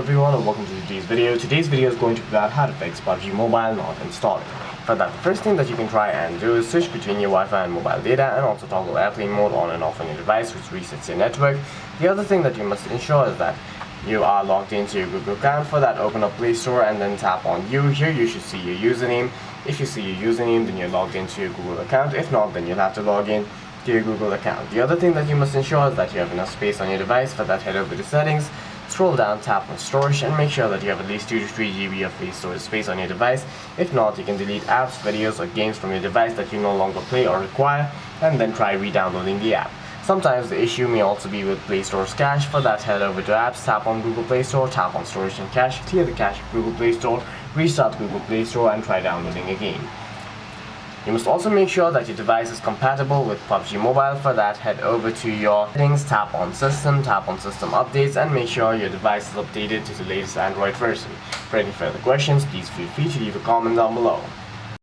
everyone and welcome to today's video. Today's video is going to be about how to fix PUBG Mobile not installing. For that, the first thing that you can try and do is switch between your Wi-Fi and mobile data and also toggle airplane mode on and off on your device, which resets your network. The other thing that you must ensure is that you are logged into your Google account. For that, open up Play Store and then tap on You. Here you should see your username. If you see your username, then you're logged into your Google account. If not, then you'll have to log in to your Google account. The other thing that you must ensure is that you have enough space on your device. For that, head over to Settings, scroll down, tap on Storage, and make sure that you have at least 2 to 3 GB of free storage space on your device. If not, you can delete apps, videos, or games from your device that you no longer play or require, and then try re-downloading the app. Sometimes the issue may also be with Play Store's cache. For that, head over to Apps, tap on Google Play Store, tap on Storage and Cache, clear the cache of Google Play Store, restart Google Play Store, and try downloading again. You must also make sure that your device is compatible with PUBG Mobile. For that, head over to your settings, tap on System Updates, and make sure your device is updated to the latest Android version. For any further questions, please feel free to leave a comment down below.